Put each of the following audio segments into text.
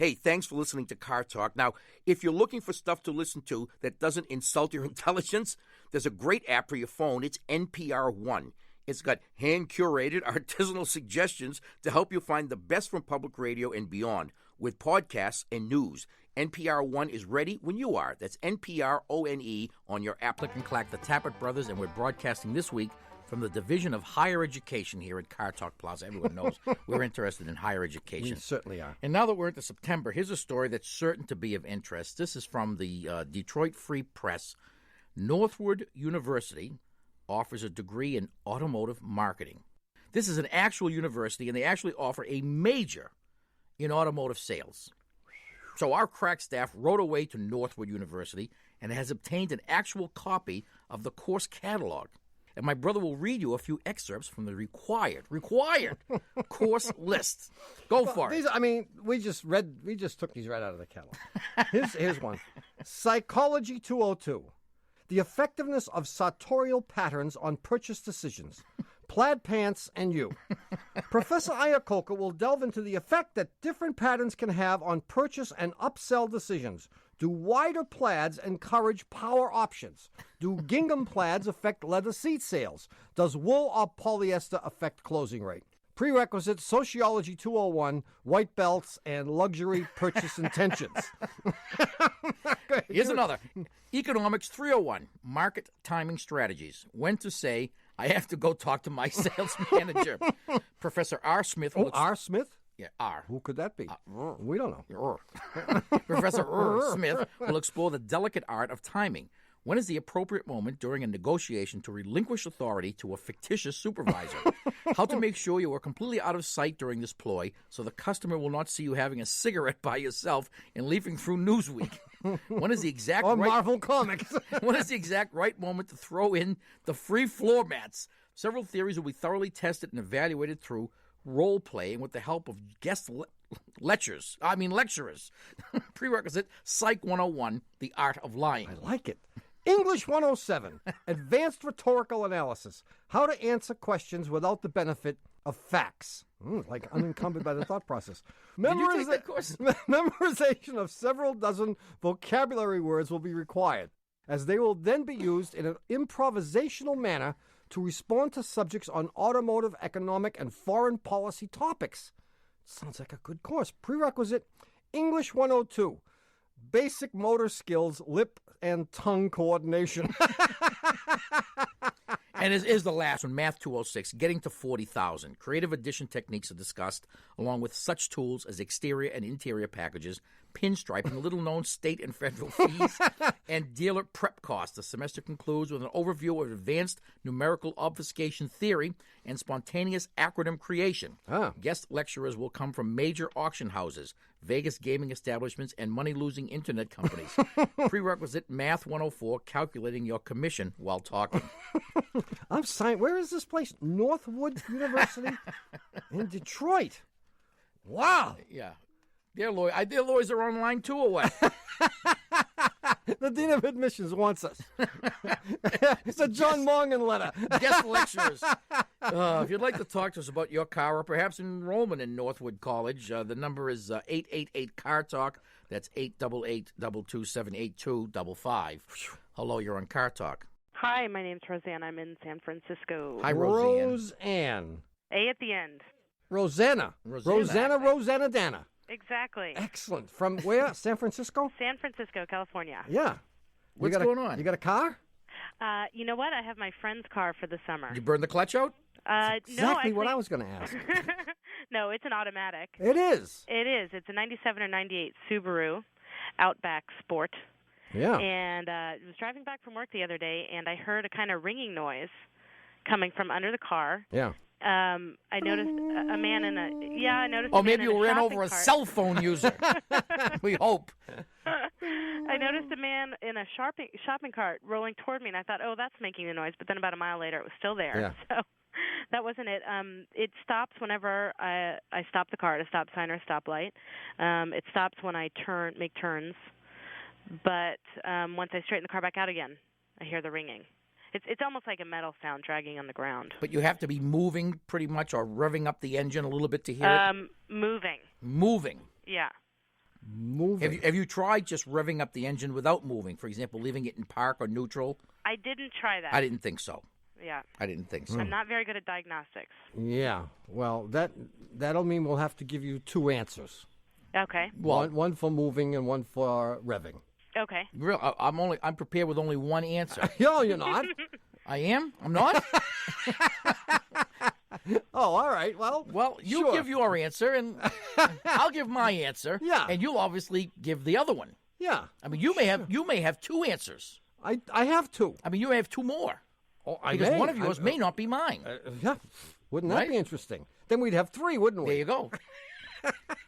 Hey, thanks for listening to Car Talk. Now, if you're looking for stuff to listen to that doesn't insult your intelligence, there's a great app for your phone. It's NPR One. It's got hand-curated artisanal suggestions to help you find the best from public radio and beyond, with podcasts and news. NPR One is ready when you are. That's NPR ONE on your app. Click and clack the Tappert Brothers, and we're broadcasting this week from the Division of Higher Education here at Car Talk Plaza. Everyone knows we're interested in higher education. We certainly are. And now that we're into September, here's a story that's certain to be of interest. This is from the Detroit Free Press. Northwood University offers a degree in automotive marketing. This is an actual university, and they actually offer a major in automotive sales. So our crack staff rode away to Northwood University and has obtained an actual copy of the course catalog. And my brother will read you a few excerpts from the required course list. Go for it. We just took these right out of the catalog. Here's one. Psychology 202. The effectiveness of sartorial patterns on purchase decisions. Plaid pants and you. Professor Iacocca will delve into the effect that different patterns can have on purchase and upsell decisions. Do wider plaids encourage power options? Do gingham plaids affect leather seat sales? Does wool or polyester affect closing rate? Prerequisite, Sociology 201, white belts, and luxury purchase intentions. Here's another. Economics 301, market timing strategies. When to say, I have to go talk to my sales manager. Professor R. Smith. R. Smith? Yeah, R. Who could that be? We don't know. Professor R. Smith will explore the delicate art of timing. When is the appropriate moment during a negotiation to relinquish authority to a fictitious supervisor? How to make sure you are completely out of sight during this ploy so the customer will not see you having a cigarette by yourself and leafing through Newsweek. When is the exact Marvel Comics. When is the exact right moment to throw in the free floor mats? Several theories will be thoroughly tested and evaluated through role playing with the help of guest lecturers. Prerequisite, Psych 101, the art of lying. I like it. English 107, advanced rhetorical analysis. How to answer questions without the benefit of facts. Like unencumbered by the thought process. Did you take that course? Memorization of several dozen vocabulary words will be required, as they will then be used in an improvisational manner to respond to subjects on automotive, economic, and foreign policy topics. Sounds like a good course. Prerequisite, English 102, basic motor skills, lip and tongue coordination. And is the last one, Math 206, getting to 40,000. Creative addition techniques are discussed, along with such tools as exterior and interior packages, pinstriping, little-known state and federal fees, and dealer prep costs. The semester concludes with an overview of advanced numerical obfuscation theory and spontaneous acronym creation. Guest lecturers will come from major auction houses, Vegas gaming establishments, and money-losing internet companies. Prerequisite, Math 104, calculating your commission while talking. I'm signed. Where is this place? Northwood University in Detroit. Wow. Yeah. Their lawyers are online too, or what? The Dean of Admissions wants us. It's a John Mongan letter. Guest lecturers. If you'd like to talk to us about your car or perhaps enrollment in Northwood College, the number is 888-CAR-TALK. That's 888-227-8255. Hello, you're on Car Talk. Hi, my name's Rosanna. I'm in San Francisco. Hi, Roseanna. Roseanne. A at the end. Rosanna. Rosanna Dana. Exactly. Excellent. From where? San Francisco? San Francisco, California. Yeah. What's going on? You got a car? You know what? I have my friend's car for the summer. Did you burn the clutch out? Exactly what I was going to ask. No, it's an automatic. It is. It is. It's a 97 or 98 Subaru Outback Sport. Yeah. And I was driving back from work the other day, and I heard a kind of ringing noise coming from under the car. Yeah. I noticed a man in a I noticed. Oh, a man maybe in you ran over a cell phone user. We hope. I noticed a man in a shopping cart rolling toward me, and I thought, oh, that's making the noise. But then about a mile later, it was still there. Yeah. So that wasn't it. It stops whenever I stop the car at a stop sign or a stoplight. It stops when I make turns. But once I straighten the car back out again, I hear the ringing. It's almost like a metal sound dragging on the ground. But you have to be moving pretty much or revving up the engine a little bit to hear it? Moving. Moving. Yeah. Moving. Have you tried just revving up the engine without moving? For example, leaving it in park or neutral? I didn't try that. I didn't think so. Yeah. I didn't think so. I'm not very good at diagnostics. Yeah. Well, that'll mean we'll have to give you two answers. Okay. Well, One for moving and one for revving. Okay. I'm prepared with only one answer. No, you're not. I am? I'm not? Oh, all right. Well, You sure. give your answer, and I'll give my answer. Yeah. And you'll obviously give the other one. Yeah. I mean, you may have two answers. I have two. I mean, you may have two more. Oh, Because one of yours may not be mine. Yeah. Wouldn't that Right? be interesting? Then we'd have three, wouldn't we? There you go.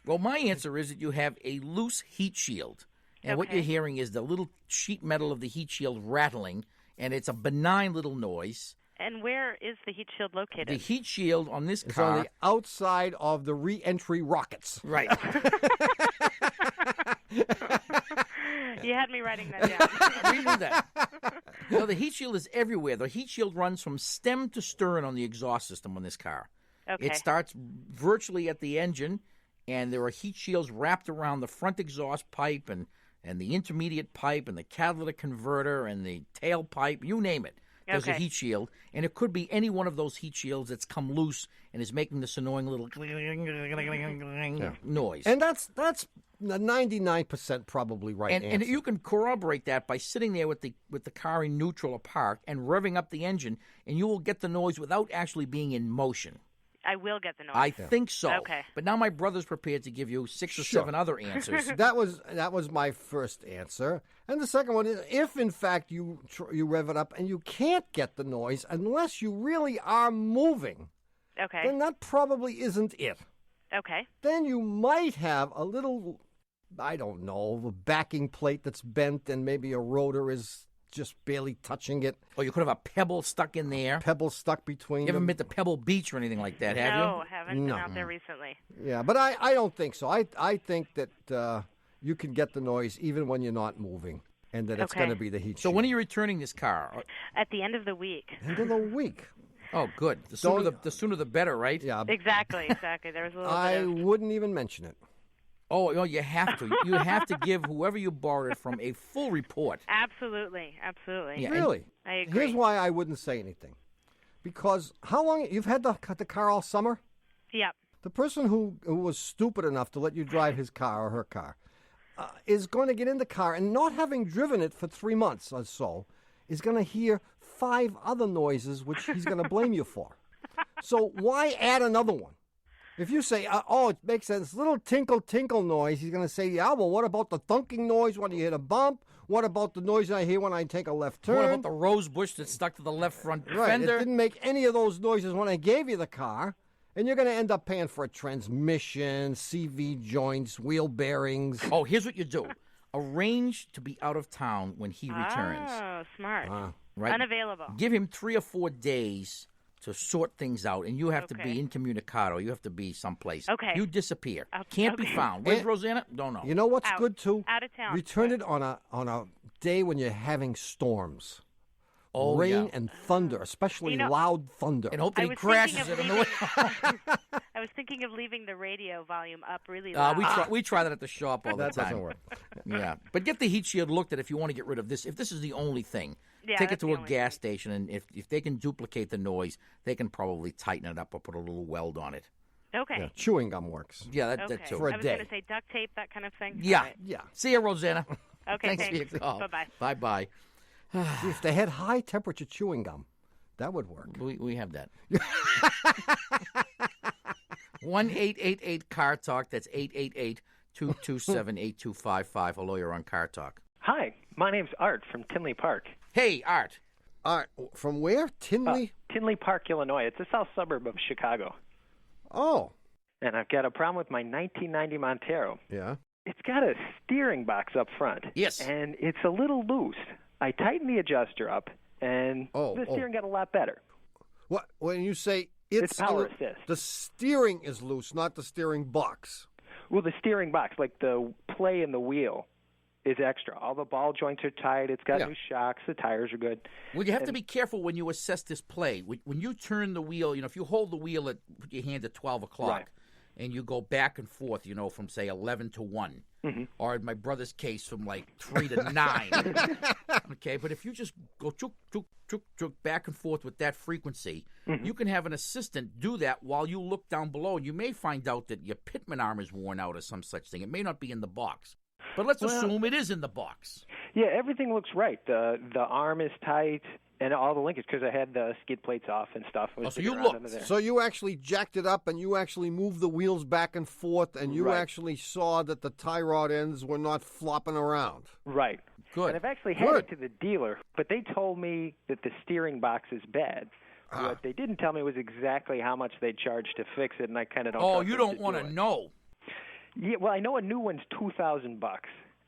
Well, my answer is that you have a loose heat shield. And what Okay. you're hearing is the little sheet metal of the heat shield rattling, and it's a benign little noise. And where is the heat shield located? The heat shield on this It's car... on the outside of the re-entry rockets. Right. You had me writing that down. We knew that. No, the heat shield is everywhere. The heat shield runs from stem to stern on the exhaust system on this car. Okay. It starts virtually at the engine, and there are heat shields wrapped around the front exhaust pipe and the intermediate pipe and the catalytic converter and the tailpipe, you name it. There's a Okay. heat shield, and it could be any one of those heat shields that's come loose and is making this annoying little noise. And that's 99% probably right And answer. you can corroborate that by sitting there with the car in neutral or park and revving up the engine, and you will get the noise without actually being in motion. I will get the noise. I think so. Okay. But now my brother's prepared to give you 6 or Sure. 7 other answers. That was my first answer. And the second one is, if in fact you rev it up and you can't get the noise unless you really are moving, Okay. then that probably isn't it. Okay. Then you might have a little, I don't know, a backing plate that's bent and maybe a rotor is just barely touching it. Or you could have a pebble stuck in there. Pebble stuck between You haven't them. been to Pebble Beach or anything like that, have No, haven't No. been out there recently. Yeah, but I don't think so. I think that you can get the noise even when you're not moving, and that it's Okay. going to be the heat you? So shield. when are you returning this car? At the end of the week. End of the week. Oh, good. The sooner the better, right? Yeah, Exactly. There was a little I bit of... wouldn't even mention it. Oh, you have to. You have to give whoever you borrowed it from a full report. Absolutely. Yeah, and- Really? I agree. Here's why I wouldn't say anything. Because how long you've had the car all summer? Yep. The person who was stupid enough to let you drive his car or her car is going to get in the car and not having driven it for 3 months or so is going to hear 5 other noises which he's going to blame you for. So why add another one? If you say, it makes this little tinkle noise, he's going to say, yeah, well, what about the thunking noise when you hit a bump? What about the noise I hear when I take a left turn? What about the rose bush that's stuck to the left front Right, fender? it didn't make any of those noises when I gave you the car, and you're going to end up paying for a transmission, CV joints, wheel bearings. Oh, here's what you do. Arrange to be out of town when he returns. Oh, smart. Right? Unavailable. Give him 3 or 4 days to sort things out, and you have to Okay. be incommunicado. You have to be someplace. Okay. You disappear. Okay. Can't be found. Where's And- Rosanna? Don't know. You know what's Out. good too? Out of town. Return it on a day when you're having storms. Oh, Rain yeah. and thunder, especially loud thunder. And hope that I he was crashes thinking it of on the way. I was thinking of leaving the radio volume up really loud. We try that at the shop all that the time. doesn't work. Yeah, but get the heat shield looked at if you want to get rid of this. If this is the only thing, Yeah, take it that's to the a only gas station, and if they can duplicate the noise, they can probably tighten it up or put a little weld on it. Okay. Yeah, chewing gum works. Yeah, that Okay. too. For a I was day. going to say duct tape, that kind of thing. Yeah. All right. Yeah. See you, Rosanna. Okay, Thanks for your call. Bye-bye. Bye-bye. See, if they had high temperature chewing gum, that would work. We have that. 1-888 Talk. That's 888-227-8255. Hello, you're on Car Talk. Hi, my name's Art from Tinley Park. Hey, Art. From where? Tinley? Tinley Park, Illinois. It's a south suburb of Chicago. Oh, And I've got a problem with my 1990 Montero. yeah. It's got a steering box up front. Yes. And it's a little loose. I tightened the adjuster up, and the steering got a lot better. What when you say it's power assist. The steering is loose, not the steering box. Well, the steering box, like the play in the wheel, is extra. All the ball joints are tight. It's got new shocks. The tires are good. Well, you have to be careful when you assess this play. When you turn the wheel, if you hold the wheel put your hand at 12 o'clock, Right. and you go back and forth, from, say, 11 to 1. Mm-hmm. Or in my brother's case, from, 3 to 9. Okay, but if you just go chuk, chuk, chuk, chuk, back and forth with that frequency, you can have an assistant do that while you look down below, and you may find out that your pitman arm is worn out or some such thing. It may not be in the box. But let's assume it is in the box. Yeah, everything looks right. The arm is tight and all the linkage, because I had the skid plates off and stuff. So you looked. So you actually jacked it up and you actually moved the wheels back and forth and you actually saw that the tie rod ends were not flopping around. Right. Good. And I've actually had it to the dealer, but they told me that the steering box is bad. What they didn't tell me was exactly how much they charged to fix it, and I kind of don't. Oh, you don't want to know. Yeah, well, I know a new one's $2,000,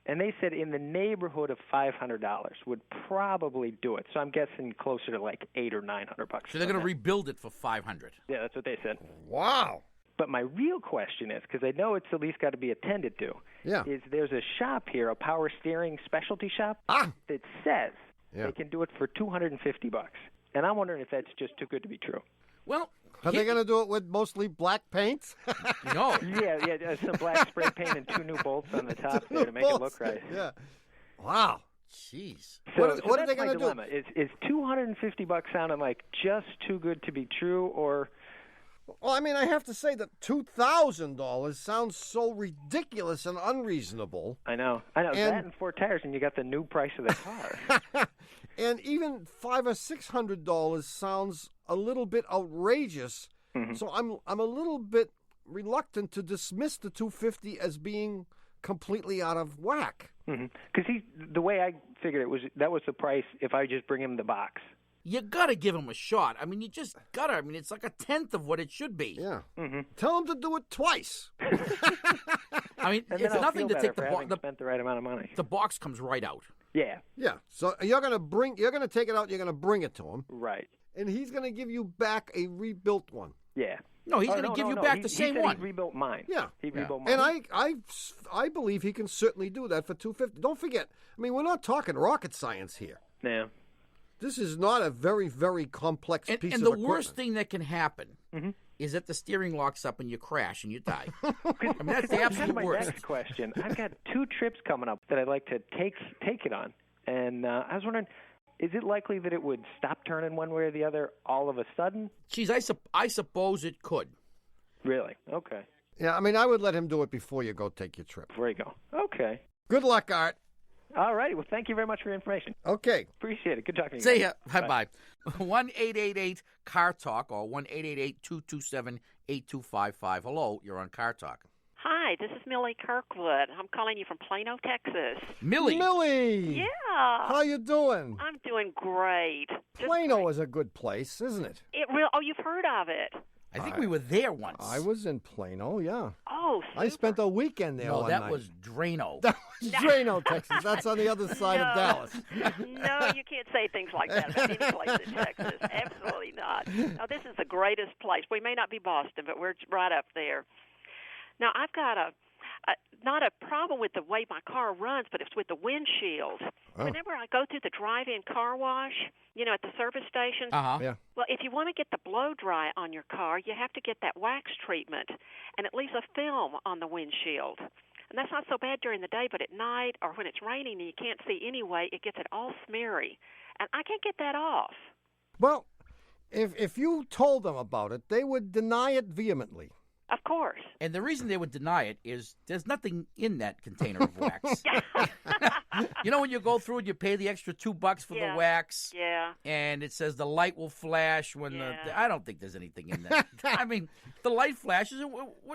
and they said in the neighborhood of $500 would probably do it. So I'm guessing closer to like $800 or $900. So they're going to rebuild it for $500. Yeah, that's what they said. Wow. But my real question is, because I know it's at least got to be attended to, is there's a shop here, a power steering specialty shop, that says they can do it for $250. And I'm wondering if that's just too good to be true. Well, are they going to do it with mostly black paint? No. Yeah, some black spray paint and 2 new bolts on the top there to make it look right. Yeah. Wow. Jeez. So what are they going to do? Is $250 sounding like just too good to be true, or? Well, I mean, I have to say that $2,000 sounds so ridiculous and unreasonable. I know. That and 4 tires, and you got the new price of the car. And even $500 or $600 sounds a little bit outrageous. Mm-hmm. So I'm a little bit reluctant to dismiss the $250 as being completely out of whack. Because the way I figured that was the price if I just bring him the box. You got to give him a shot. I mean, you just got to. I mean, it's like a tenth of what it should be. Yeah. Mm-hmm. Tell him to do it twice. I mean, and it's nothing to take the box. Spent the right amount of money. The box comes right out. Yeah. Yeah. So you're going to take it out, you're going to bring it to him. Right. And he's going to give you back a rebuilt one. Yeah. No, he's going to give you back the same one. He rebuilt mine. Yeah. He rebuilt mine. And I believe he can certainly do that for $250. Don't forget, I mean, we're not talking rocket science here. Yeah. This is not a very, very complex piece of equipment. And the worst thing that can happen is that the steering locks up and you crash and you die. I mean, that's the absolute worst. My next question. I've got 2 trips coming up that I'd like to take it on. And I was wondering, is it likely that it would stop turning one way or the other all of a sudden? Geez, I suppose it could. Really? Okay. Yeah, I mean, I would let him do it before you go take your trip. Before you go. Okay. Good luck, Art. All righty. Well, thank you very much for your information. Okay. Appreciate it. Good talking to you. See ya. Bye-bye. 1-888-CAR-TALK or 1-888-227-8255. Hello, you're on Car Talk. Hi, this is Millie Kirkwood. I'm calling you from Plano, Texas. Millie. Yeah. How you doing? I'm doing great. Plano is a good place, isn't it? Oh, you've heard of it. I think we were there once. I was in Plano, yeah. Oh, super. I spent a weekend there one that night. was Drano. That was Drano, Texas. That's on the other side of Dallas. No, you can't say things like that about any place in Texas. Absolutely not. Now, this is the greatest place. We may not be Boston, but we're right up there. Now, I've got not a problem with the way my car runs, but it's with the windshield. Oh. Whenever I go through the drive-in car wash, at the service stations, yeah. Well, if you want to get the blow dry on your car, you have to get that wax treatment, and it leaves a film on the windshield. And that's not so bad during the day, but at night or when it's raining and you can't see anyway, it gets it all smeary. And I can't get that off. Well, if you told them about it, they would deny it vehemently. Of course. And the reason they would deny it is there's nothing in that container of wax. When you go through and you pay the extra $2 for the wax, and it says the light will flash when I don't think there's anything in that. I mean, the light flashes.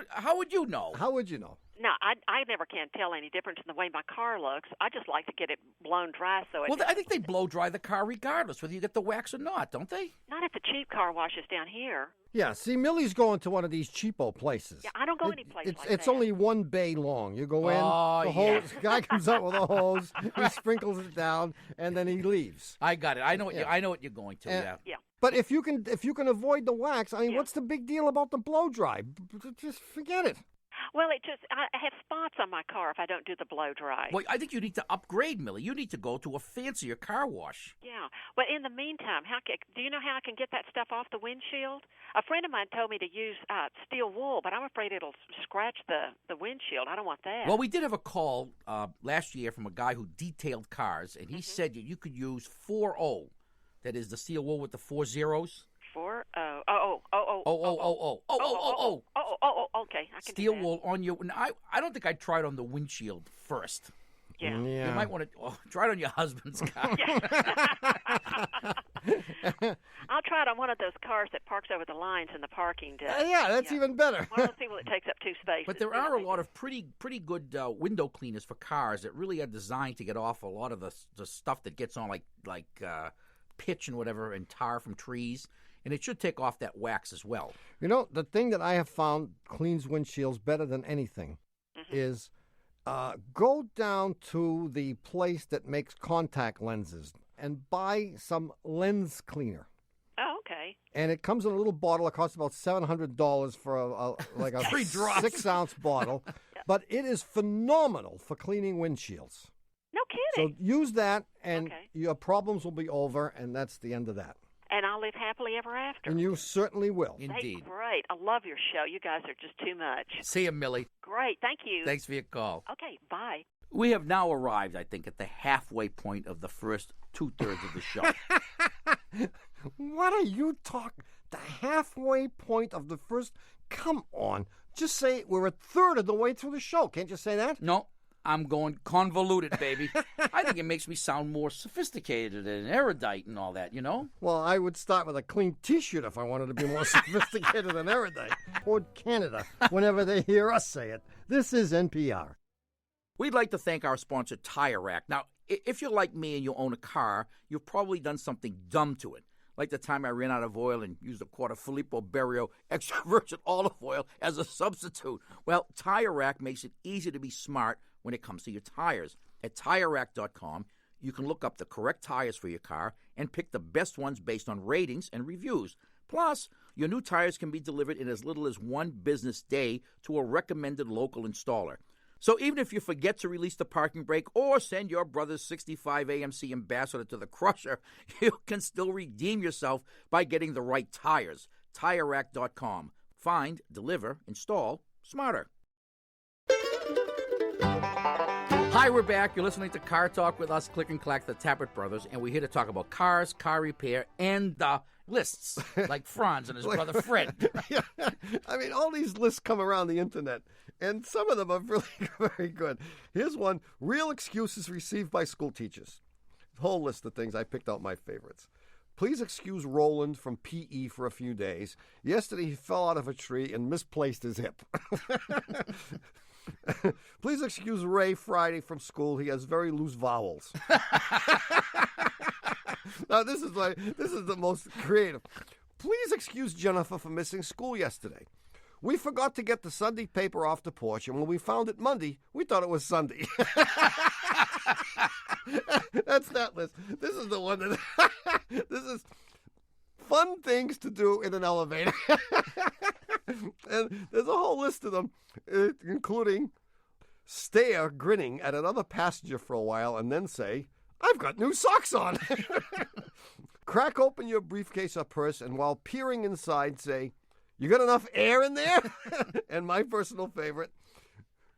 How would you know? How would you know? No, I never can tell any difference in the way my car looks. I just like to get it blown dry so it. Well, I think they blow dry the car regardless, whether you get the wax or not, don't they? Not at the cheap car washes down here. Yeah, see, Millie's going to one of these cheapo places. Yeah, I don't go any place like that. It's only 1 bay long. You go in, the hose, guy comes out with a hose, he sprinkles it down, and then he leaves. I got it. I know what you're going to. Yeah. But if you can avoid the wax, I mean, what's the big deal about the blow dry? Just forget it. Well, I have spots on my car if I don't do the blow dry. Well, I think you need to upgrade, Millie. You need to go to a fancier car wash. Yeah. Well, in the meantime, do you know how I can get that stuff off the windshield? A friend of mine told me to use steel wool, but I'm afraid it'll scratch the windshield. I don't want that. Well, we did have a call last year from a guy who detailed cars, and he said you could use 4O. That is the steel wool with the 4 zeros. 4O. Okay, I can steel do that. wool on your. I don't think I'd try it on the windshield first. Yeah. You might want to try it on your husband's car. I'll try it on one of those cars that parks over the lines in the parking deck. That's even better. One of those people that takes up 2 spaces. But there are a lot of pretty good window cleaners for cars that really are designed to get off a lot of the stuff that gets on like pitch and whatever and tar from trees. And it should take off that wax as well. You know, the thing that I have found cleans windshields better than anything is go down to the place that makes contact lenses and buy some lens cleaner. Oh, okay. And it comes in a little bottle. It costs about $700 for a 6-ounce bottle. But it is phenomenal for cleaning windshields. No kidding. So use that, and your problems will be over, and that's the end of that. And I'll live happily ever after. And you certainly will. Indeed. Hey, great. I love your show. You guys are just too much. See you, Millie. Great. Thank you. Thanks for your call. Okay, bye. We have now arrived, I think, at the halfway point of the first 2/3 of the show. What are you talking? The halfway point of the first? Come on. Just say we're a third of the way through the show. Can't you say that? No, I'm going convoluted, baby. I think it makes me sound more sophisticated and erudite and all that, you know? Well, I would start with a clean T-shirt if I wanted to be more sophisticated and erudite. Poor Canada, whenever they hear us say it. This is NPR. We'd like to thank our sponsor, Tire Rack. Now, if you're like me and you own a car, you've probably done something dumb to it. Like the time I ran out of oil and used a quart of Filippo Berio extra virgin olive oil as a substitute. Well, Tire Rack makes it easy to be smart when it comes to your tires. At TireRack.com, you can look up the correct tires for your car and pick the best ones based on ratings and reviews. Plus, your new tires can be delivered in as little as 1 business day to a recommended local installer. So even if you forget to release the parking brake or send your brother's 65 AMC Ambassador to the crusher, you can still redeem yourself by getting the right tires. TireRack.com. Find, deliver, install smarter. Hi, we're back. You're listening to Car Talk with us, Click and Clack, the Tappert Brothers, and we're here to talk about cars, car repair, and lists, like Franz and his brother Fred. Yeah. I mean, all these lists come around the internet, and some of them are really very good. Here's one, real excuses received by school teachers. Whole list of things. I picked out my favorites. Please excuse Roland from PE for a few days. Yesterday he fell out of a tree and misplaced his hip. Please excuse Ray Friday from school. He has very loose vowels. Now this is the most creative. Please excuse Jennifer for missing school yesterday. We forgot to get the Sunday paper off the porch, and when we found it Monday, we thought it was Sunday. That's that list. This is the one that this is fun things to do in an elevator. And there's a whole list of them, including stare grinning at another passenger for a while and then say, I've got new socks on. Crack open your briefcase or purse and while peering inside say, you got enough air in there? And my personal favorite,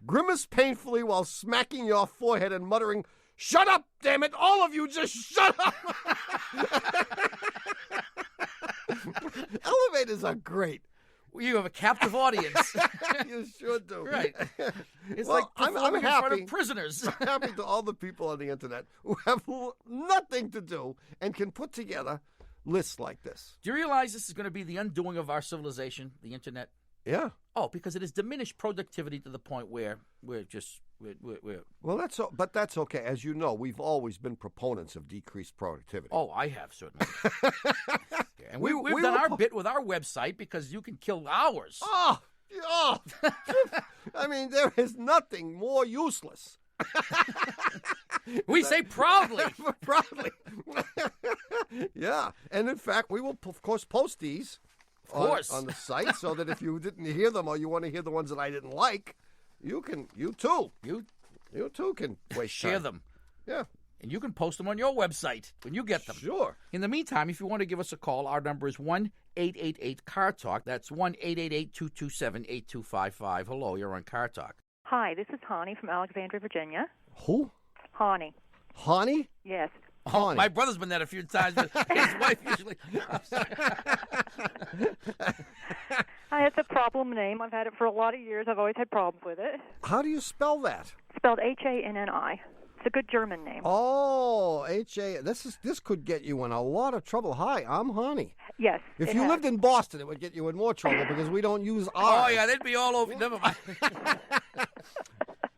grimace painfully while smacking your forehead and muttering, shut up, damn it, all of you just shut up. Elevators are great. You have a captive audience. You sure do. Right. It's well, like I'm happy. In front of prisoners. I'm happy to all the people on the internet who have nothing to do and can put together lists like this. Do you realize this is going to be the undoing of our civilization, the internet? Yeah. Oh, because it has diminished productivity to the point where we're Well, that's okay. As you know, we've always been proponents of decreased productivity. Oh, I have certainly. And we've done our bit with our website because you can kill hours. Oh. I mean, there is nothing more useless. We say proudly. Proudly. Yeah. And in fact, we will, of course, post these on the site so that if you didn't hear them or you want to hear the ones that I didn't like, you too can waste share time. them. Yeah. And you can post them on your website when you get them. Sure. In the meantime, if you want to give us a call, our number is 1-888-CAR-TALK. That's 1-888-227-8255. Hello, you're on Car Talk. Hi, this is Hani from Alexandria, Virginia. Who? Hani. Hani? Yes. Oh, my brother's been there a few times, but his wife usually... It's a problem name. I've had it for a lot of years. I've always had problems with it. How do you spell that? Spelled Hanni. It's a good German name. Oh, H-A. This could get you in a lot of trouble. Hi, I'm Hani. Yes. If you lived in Boston, it would get you in more trouble because we don't use R's. Oh, yeah, they'd be all over. Never mind.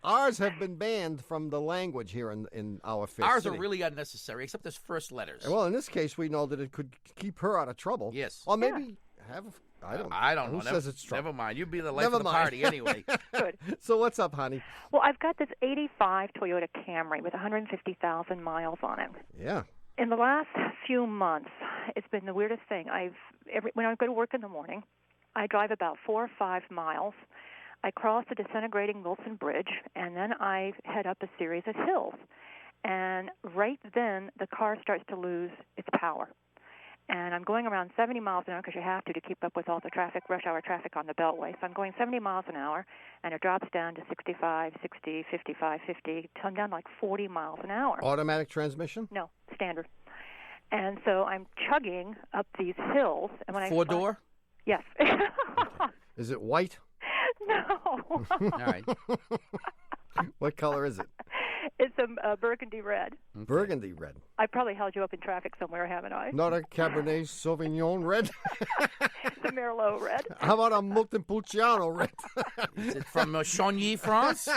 R's have been banned from the language here in our fifth R's city. are really unnecessary, except as first letters. Well, in this case, we know that it could keep her out of trouble. Yes. Or maybe have... I don't know. Who says it's trouble? Never mind. You be the life of the party anyway. Good. So what's up, honey? Well, I've got this 85 Toyota Camry with 150,000 miles on it. Yeah. In the last few months, it's been the weirdest thing. When I go to work in the morning, I drive about 4 or 5 miles. I cross the disintegrating Wilson Bridge, and then I head up a series of hills. And right then, the car starts to lose its power. And I'm going around 70 miles an hour because you have to keep up with all the traffic, rush hour traffic on the Beltway. So I'm going 70 miles an hour, and it drops down to 65, 60, 55, 50, come down like 40 miles an hour. Automatic transmission? No, standard. And so I'm chugging up these hills. And when Four-door? Yes. Is it white? No. All right. What color is it? It's a burgundy red. Okay. Burgundy red. I probably held you up in traffic somewhere, haven't I? Not a Cabernet Sauvignon red? It's a Merlot red. How about a Montepulciano red? Is it from Chagny, France?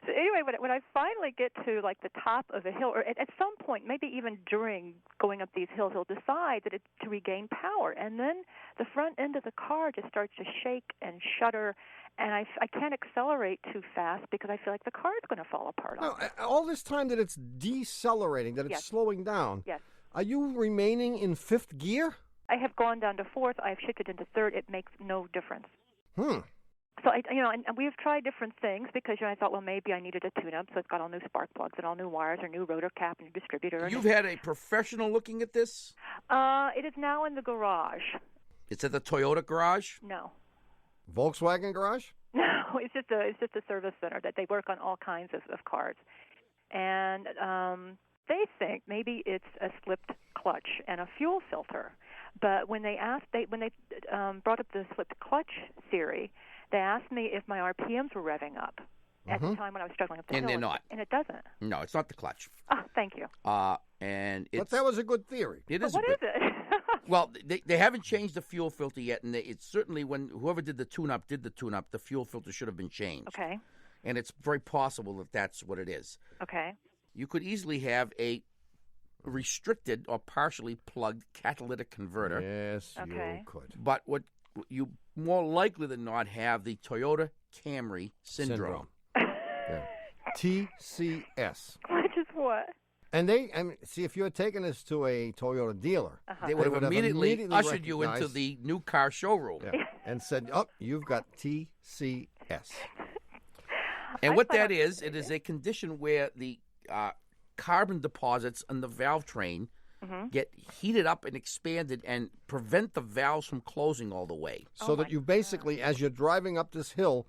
So anyway, when I finally get to like the top of a hill, or at some point, maybe even during going up these hills, he'll decide that it's to regain power, and then the front end of the car just starts to shake and shudder, and I can't accelerate too fast because I feel like the car is going to fall apart. No, all this time that it's decelerating, that it's slowing down. Yes. Are you remaining in fifth gear? I have gone down to fourth. I've shifted into third. It makes no difference. Hmm. So and we've tried different things because I thought, well, maybe I needed a tune-up, so it's got all new spark plugs and all new wires, or new rotor cap and a distributor. You've had a professional looking at this? It is now in the garage. It's at the Toyota garage? No. Volkswagen garage? No, it's just a service center that they work on all kinds of cars, and they think maybe it's a slipped clutch and a fuel filter. But when they brought up the slipped clutch theory, they asked me if my RPMs were revving up at the time when I was struggling up the hill. And they're not. And it doesn't. No, it's not the clutch. Oh, thank you. But that was a good theory. It is. What is it? Well, they haven't changed the fuel filter yet, and it's certainly when whoever did the tune-up, the fuel filter should have been changed. Okay. And it's very possible that that's what it is. Okay. You could easily have a restricted or partially plugged catalytic converter. Yes, okay. You could. But what you more likely than not have the Toyota Camry syndrome. Yeah. TCS. Which is what? And see, if you had taken this to a Toyota dealer, they would have immediately ushered you recognized- into the new car showroom. Yeah, and said, oh, you've got TCS. And what that is, it is a condition where the carbon deposits in the valve train get heated up and expanded and prevent the valves from closing all the way. So that you basically, as you're driving up this hill,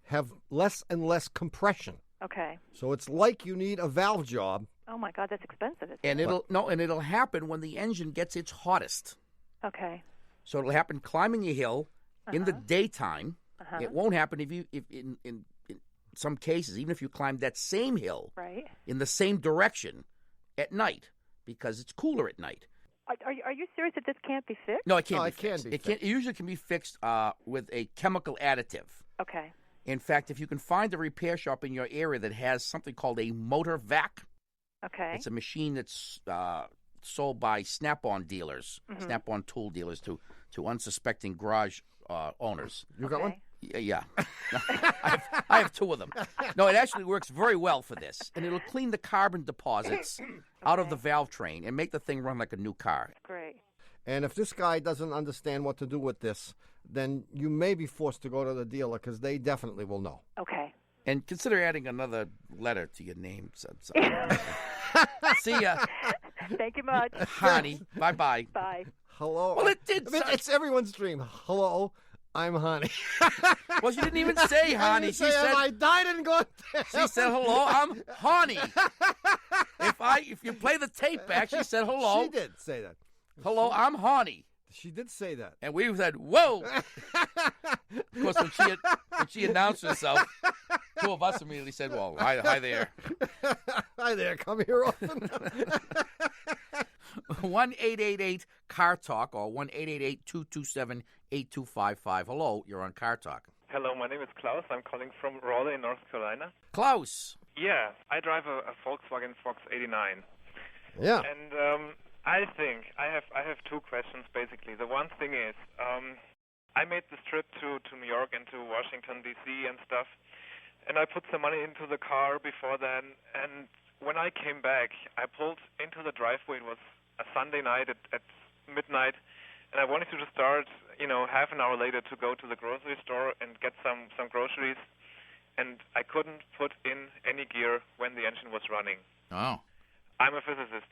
have less and less compression. Okay. So it's like you need a valve job. Oh my God, that's expensive. And it'll happen when the engine gets its hottest. Okay. So it'll happen climbing a hill in the daytime. It won't happen if in some cases, even if you climb that same hill in the same direction at night, because it's cooler at night. Are you serious that this can't be fixed? No, it can't be fixed. It usually can be fixed with a chemical additive. Okay. In fact, if you can find a repair shop in your area that has something called a motor vac, it's a machine that's sold by Snap-on dealers, Snap-on tool dealers to unsuspecting garage owners. You got one? Yeah. I have 2 of them. No, it actually works very well for this, and it'll clean the carbon deposits out of the valve train and make the thing run like a new car. Great. And if this guy doesn't understand what to do with this, then you may be forced to go to the dealer because they definitely will know. Okay. And consider adding another letter to your name. See ya. Thank you much. Hani. Bye-bye. Bye. Hello. Well, it did. It's everyone's dream. Hello, I'm Hani. Well, she didn't even say Hani. She said, I died and gone there. She said, hello, I'm Hani. If you play the tape back, she said, hello. She did say that. Hello, I'm Hani. She did say that. And we said, whoa. Of course, when she announced herself, two of us immediately said, well, hi there. Hi there. Come here often. 1-888-CAR-TALK or 1-888-227-8255. Hello, you're on Car Talk. Hello, my name is Klaus. I'm calling from Raleigh, North Carolina. Klaus. Yeah, I drive a Volkswagen Fox 89. Yeah. And I think I have two questions, basically. The one thing is, I made this trip to New York and to Washington, D.C. and stuff, and I put some money into the car before then, and when I came back, I pulled into the driveway. It was a Sunday night at midnight, and I wanted to start, half an hour later to go to the grocery store and get some groceries, and I couldn't put in any gear when the engine was running. Oh. I'm a physicist,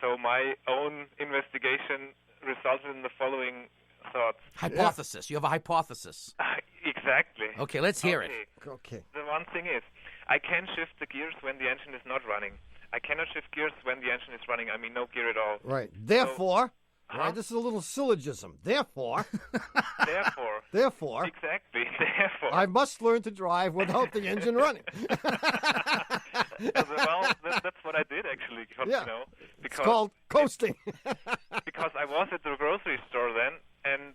so my own investigation resulted in the following thoughts. Hypothesis. You have a hypothesis. Exactly. Okay, let's hear it. Okay. The one thing is, I can shift the gears when the engine is not running. I cannot shift gears when the engine is running. I mean, no gear at all. Right. Therefore, right, this is a little syllogism. Therefore. Therefore. Exactly. Therefore. I must learn to drive without the engine running. Well, that's what I did, actually. Because, it's called coasting. Because I was at the grocery store then, and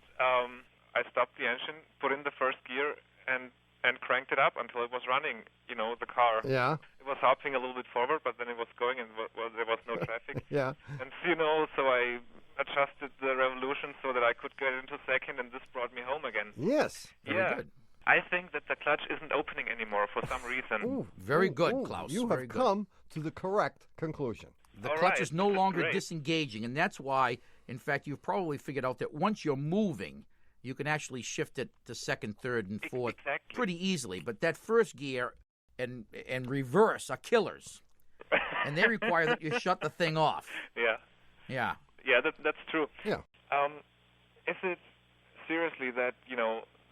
I stopped the engine, put in the first gear, and cranked it up until it was running, the car. Yeah. It was hopping a little bit forward, but then it was going, and there was no traffic. Yeah. And, so I adjusted the revolution so that I could get into second, and this brought me home again. Yes. Very good. I think that the clutch isn't opening anymore for some reason. Very good, Klaus. You have come to the correct conclusion. The clutch is no longer disengaging, and that's why, in fact, you've probably figured out that once you're moving, you can actually shift it to second, third, and fourth pretty easily. But that first gear and reverse are killers, and they require that you shut the thing off. Yeah. Yeah. Yeah, that's true. Yeah. Is it seriously that,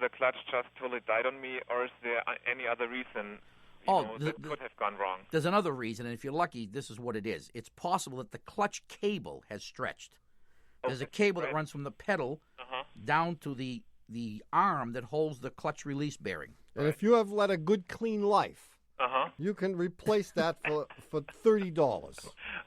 the clutch just totally died on me, or is there any other reason that could have gone wrong? There's another reason, and if you're lucky, this is what it is. It's possible that the clutch cable has stretched. There's a cable that runs from the pedal down to the arm that holds the clutch release bearing. And if you have led a good, clean life, you can replace that for $30.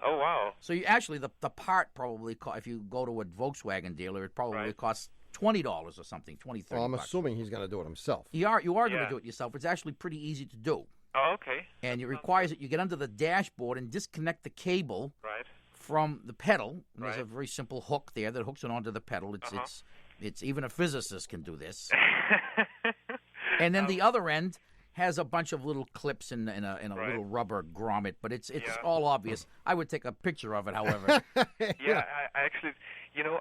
Oh, wow. So you actually, the part probably, if you go to a Volkswagen dealer, it probably costs $20 or something, $20, $30. Well, I'm assuming he's going to do it himself. You are going to do it yourself. It's actually pretty easy to do. Oh, okay. And it requires that you get under the dashboard and disconnect the cable from the pedal. And there's a very simple hook there that hooks it onto the pedal. It's even a physicist can do this. And then the other end has a bunch of little clips in a little rubber grommet, but it's all obvious. I would take a picture of it, however. I actually,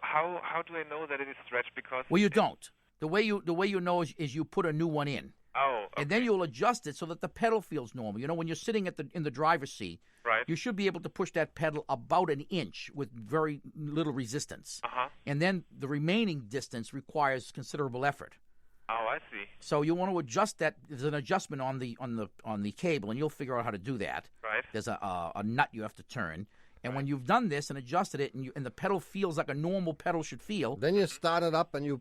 how do I know that it is stretched? Because you don't. The way you know is you put a new one in. Oh, okay. And then you'll adjust it so that the pedal feels normal. When you're sitting in the driver's seat, you should be able to push that pedal about an inch with very little resistance. And then the remaining distance requires considerable effort. Oh, I see. So you want to adjust that. There's an adjustment on the cable, and you'll figure out how to do that. Right. There's a nut you have to turn. And when you've done this and adjusted it, and the pedal feels like a normal pedal should feel, then you start it up and you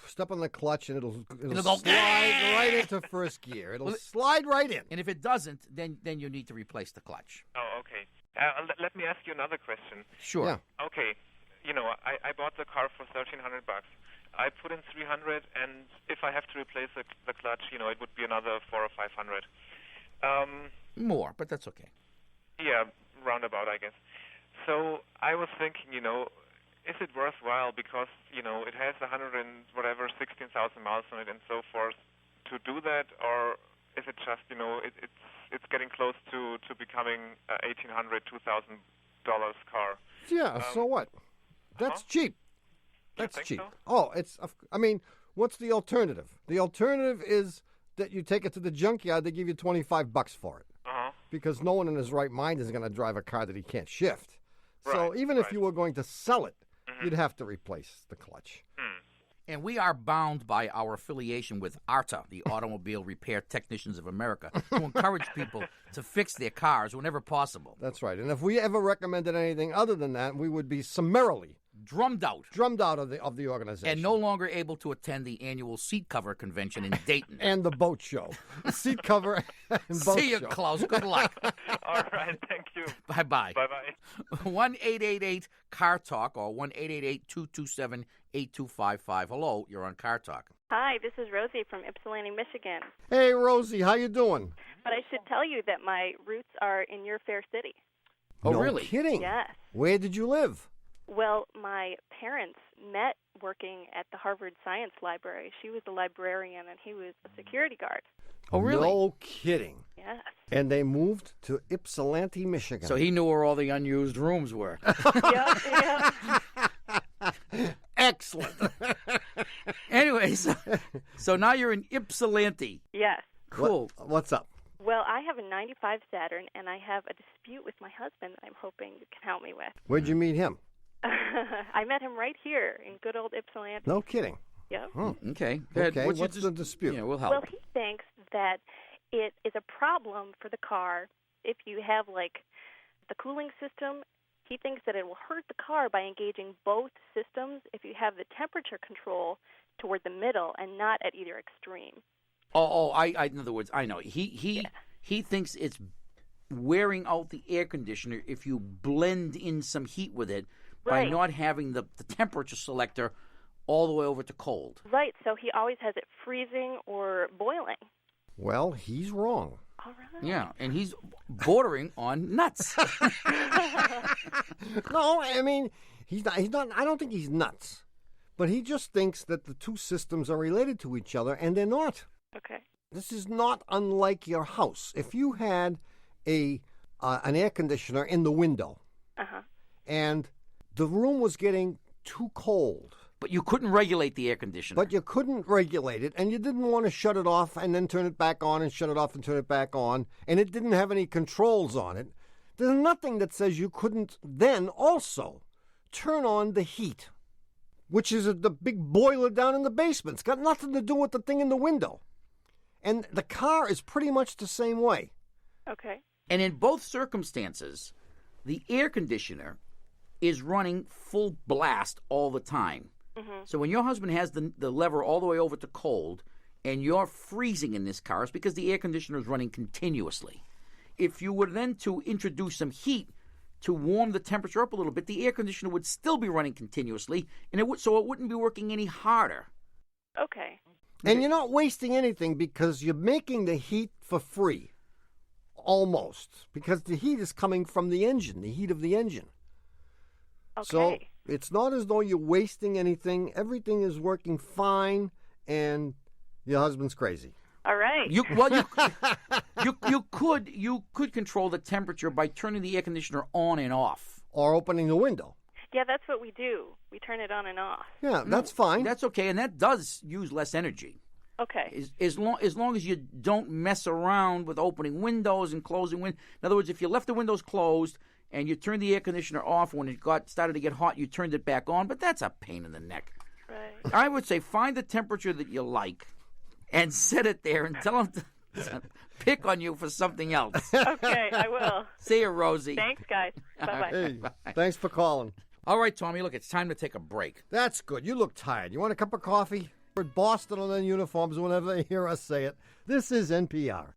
step on the clutch, and it'll slide right into first gear. It'll slide right in. And if it doesn't, then you need to replace the clutch. Oh, okay. Let me ask you another question. Sure. Yeah. Okay. I bought the car for $1,300. I put in $300, and if I have to replace the clutch, it would be another $400 or $500. More, but that's okay. Yeah, roundabout, I guess. So I was thinking, is it worthwhile because it has 16,000 miles on it and so forth to do that, or is it just it's getting close to becoming $1,800, $2,000 car? Yeah. So what? That's cheap. That's cheap. So? Oh, what's the alternative? The alternative is that you take it to the junkyard, they give you $25 for it. Because no one in his right mind is going to drive a car that he can't shift. So even if you were going to sell it, you'd have to replace the clutch. And we are bound by our affiliation with ARTA, the Automobile Repair Technicians of America, to encourage people to fix their cars whenever possible. That's right. And if we ever recommended anything other than that, we would be summarily drummed out of the organization, and no longer able to attend the annual seat cover convention in Dayton and the boat show. Seat cover and boat See you, show. Klaus. Good luck. All right, thank you. Bye-bye. Bye-bye. 1-888-CAR-TALK or 1-888-227-8255. Hello, you're on Car Talk. Hi, this is Rosie from Ypsilanti, Michigan. Hey, Rosie, how you doing? But I should tell you that my roots are in your fair city. Oh, no really? Kidding? Yes. Where did you live? Well, my parents met working at the Harvard Science Library. She was the librarian, and he was a security guard. Oh, really? No kidding. Yes. And they moved to Ypsilanti, Michigan. So he knew where all the unused rooms were. Yep. Excellent. Anyway, so now you're in Ypsilanti. Yes. Cool. What's up? Well, I have a 95 Saturn, and I have a dispute with my husband that I'm hoping you can help me with. Where'd you meet him? I met him right here in good old Ypsilanti. No kidding. Yep. Okay. Okay, what's the dispute? Yeah, we'll help. Well, he thinks that it is a problem for the car if you have, like, the cooling system. He thinks that it will hurt the car by engaging both systems if you have the temperature control toward the middle and not at either extreme. In other words, I know. He thinks it's wearing out the air conditioner if you blend in some heat with it by not having the temperature selector all the way over to cold. Right, so he always has it freezing or boiling. Well, he's wrong. All right. Yeah, and he's bordering on nuts. No, I mean, he's not. I don't think he's nuts. But he just thinks that the two systems are related to each other, and they're not. Okay. This is not unlike your house. If you had an air conditioner in the window, and the room was getting too cold, but you couldn't regulate the air conditioner. But you couldn't regulate it, and you didn't want to shut it off and then turn it back on and shut it off and turn it back on, and it didn't have any controls on it. There's nothing that says you couldn't then also turn on the heat, which is the big boiler down in the basement. It's got nothing to do with the thing in the window. And the car is pretty much the same way. Okay. And in both circumstances, the air conditioner is running full blast all the time. So when your husband has the lever all the way over to cold and you're freezing in this car, it's because the air conditioner is running continuously. If you were then to introduce some heat to warm the temperature up a little bit, the air conditioner would still be running continuously, and it wouldn't be working any harder. Okay. And you're not wasting anything because you're making the heat for free. Almost. Because the heat is coming from the engine, the heat of the engine. Okay. So it's not as though you're wasting anything. Everything is working fine, and your husband's crazy. All right. You could control the temperature by turning the air conditioner on and off, or opening the window. Yeah, that's what we do. We turn it on and off. Yeah, that's fine. That's okay, and that does use less energy. Okay. As long as you don't mess around with opening windows and closing windows. In other words, if you left the windows closed and you turned the air conditioner off when it started to get hot, you turned it back on, but that's a pain in the neck. Right. I would say find the temperature that you like and set it there and tell them to pick on you for something else. Okay, I will. See you, Rosie. Thanks, guys. Bye-bye. Hey, Bye. Thanks for calling. All right, Tommy, look, it's time to take a break. That's good. You look tired. You want a cup of coffee? We're at Boston on their uniforms whenever they hear us say it. This is NPR.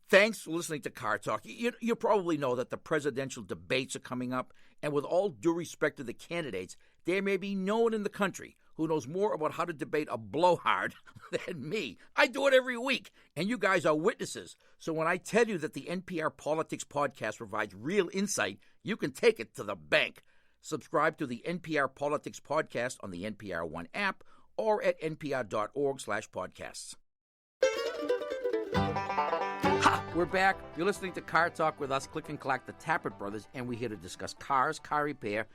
Thanks for listening to Car Talk. You probably know that the presidential debates are coming up, and with all due respect to the candidates, there may be no one in the country who knows more about how to debate a blowhard than me. I do it every week, and you guys are witnesses. So when I tell you that the NPR Politics Podcast provides real insight, you can take it to the bank. Subscribe to the NPR Politics Podcast on the NPR One app or at npr.org/podcasts. Ha! We're back. You're listening to Car Talk with us, Click and Clack, the Tappert brothers, and we're here to discuss cars, car repair,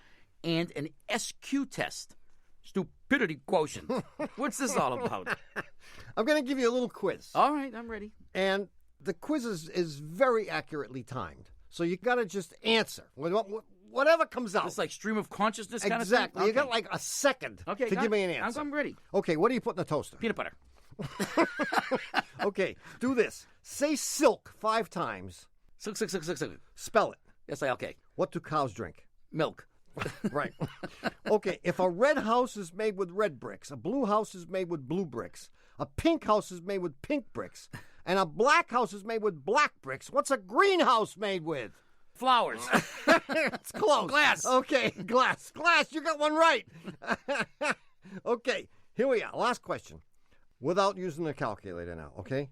and an SQ test. Stupidity quotient. What's this all about? I'm going to give you a little quiz. All right, I'm ready. And the quiz is very accurately timed. So you got to just answer. Whatever comes out. It's like stream of consciousness kind of thing? Exactly. You got like a second to give me an answer. I'm ready. Okay, what do you put in the toaster? Peanut butter. Okay, do this. Say silk 5 times. Silk. Spell it. S-I-L-K. What do cows drink? Milk. Right. Okay, if a red house is made with red bricks, a blue house is made with blue bricks, a pink house is made with pink bricks, and a black house is made with black bricks, what's a green house made with? Flowers. It's close. Glass. Okay, glass. Glass, you got one right. Okay, here we are. Last question. Without using the calculator now, okay?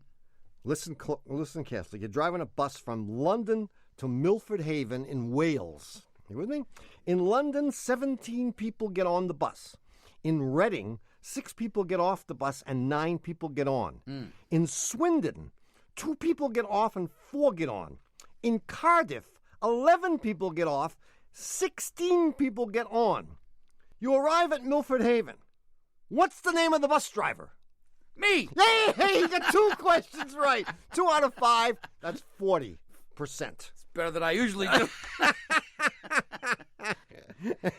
Listen carefully. You're driving a bus from London to Milford Haven in Wales. You with me? In London, 17 people get on the bus. In Reading, 6 people get off the bus and 9 people get on. In Swindon, 2 people get off and 4 get on. In Cardiff, 11 people get off, 16 people get on. You arrive at Milford Haven. What's the name of the bus driver? Me. Hey, you got 2 questions right. 2 out of 5. That's 40%. It's better than I usually do.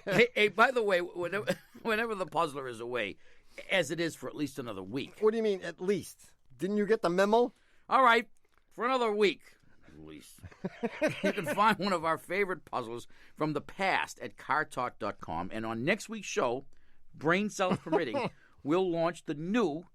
Hey, by the way, whenever the puzzler is away, as it is for at least another week. What do you mean, at least? Didn't you get the memo? All right, for another week, at least. You can find one of our favorite puzzles from the past at cartalk.com. And on next week's show, brain cells permitting, we'll launch the new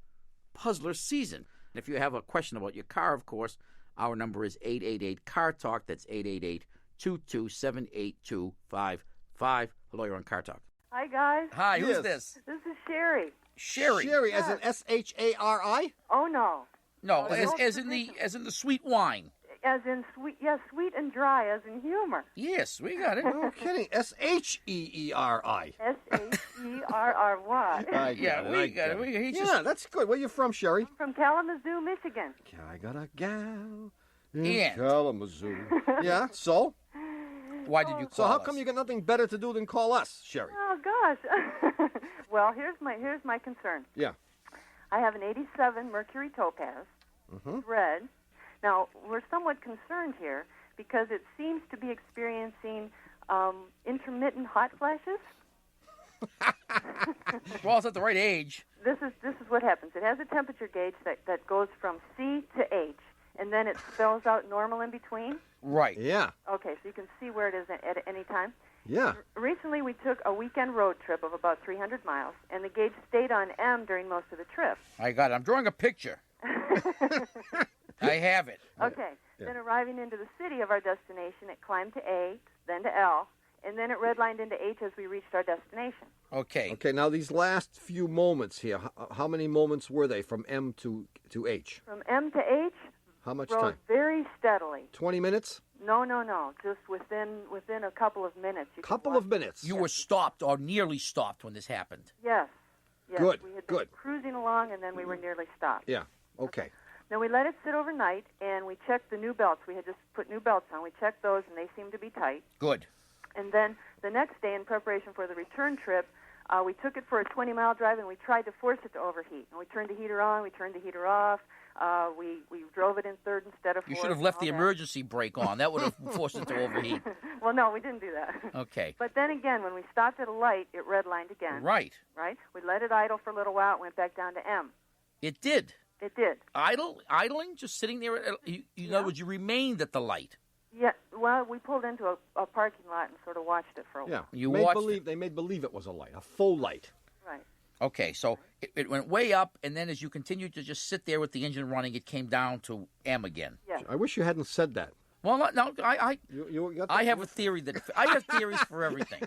puzzler season. If you have a question about your car, of course, our number is 888-CAR-TALK. That's 888-227-8255. Hello, you're on Car Talk. Hi, guys. Hi, Yes. who's this? This is Sherry. Sherry. Sherry, as in S-H-A-R-I? Oh, no. No, Oh, as in the sweet wine. As in sweet, yes, sweet and dry, as in humor. Yes, we got it. No kidding. S-H-E-E-R-I. S-H-E-R-R-Y. Yeah, we got it. Yeah, that's good. Where you from, Sherry? From Kalamazoo, Michigan. I got a gal in And? Kalamazoo. Yeah, so? Why did you call So how us? come you got nothing better to do than call us, Sherry? Oh, gosh. Well, here's my concern. Yeah. I have an 87 Mercury Topaz, red. Now, we're somewhat concerned here because it seems to be experiencing intermittent hot flashes. Well, it's at the right age. This is what happens. It has a temperature gauge that goes from C to H, and then it spells out normal in between. Right. Yeah. Okay, so you can see where it is at any time. Yeah. Recently, we took a weekend road trip of about 300 miles, and the gauge stayed on M during most of the trip. I got it. I'm drawing a picture. I have it. Okay. Yeah. Then arriving into the city of our destination, it climbed to A, then to L, and then it redlined into H as we reached our destination. Okay. Okay, now these last few moments here, how many moments were they from M to H? From M to H, How much rose time? very steadily. 20 minutes? No. Just within a couple of minutes. You can Couple watch of minutes. You were stopped or nearly stopped when this happened. Yes. Good, We had been good. cruising along, and then we were nearly stopped. Yeah, okay. Then we let it sit overnight, and we checked the new belts. We had just put new belts on. We checked those, and they seemed to be tight. Good. And then the next day, in preparation for the return trip, we took it for a 20-mile drive, and we tried to force it to overheat. And we turned the heater on, we turned the heater off. We drove it in third instead of fourth. You should have left the emergency brake on. That would have forced it to overheat. Well, no, we didn't do that. Okay. But then again, when we stopped at a light, it redlined again. Right. Right? We let it idle for a little while. It went back down to M. It did. It did. Idling, just sitting there. In other words, you remained at the light. Yeah. Well, we pulled into a parking lot and sort of watched it for a while. You made watched believe, They made believe it was a light, a full light. Right. Okay, so it went way up, and then as you continued to just sit there with the engine running, it came down to M again. Yes. I wish you hadn't said that. Well, no, I have a theory I have theories for everything.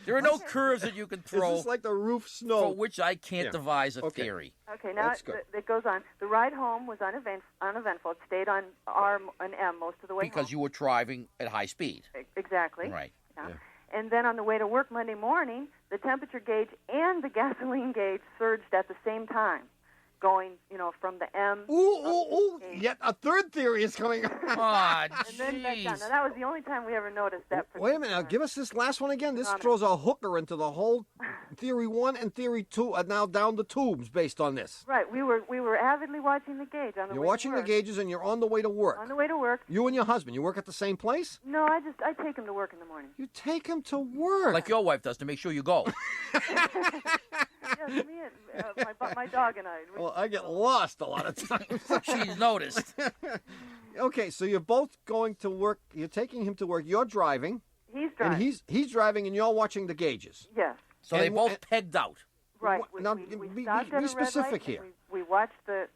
There are no curves that you can throw. Is this like the roof snow? For which I can't devise a theory. Okay, now it goes on. The ride home was uneventful. It stayed on R and M most of the way because home. you were driving at high speed. Exactly. Right. Yeah. And then on the way to work Monday morning, the temperature gauge and the gasoline gauge surged at the same time, going, from the M. Ooh. Yet a third theory is coming. Oh, and then back down. Now, that was the only time we ever noticed that. Wait a minute. Now, give us this last one again. This throws a hooker into the whole theory 1 and theory 2 are now down the tubes based on this. Right. We were avidly watching the gauge on the way to work. You're watching the gauges and you're on the way to work. On the way to work. You and your husband, you work at the same place? No, I take him to work in the morning. You take him to work? Like your wife does to make sure you go. Yes, me and my dog and I. Well, I get lost a lot of times. She's noticed. Okay, so you're both going to work. You're taking him to work. You're driving. He's driving. And he's driving, and you're watching the gauges. Yes. So they both pegged out. Right. Now, we be specific here. We watched the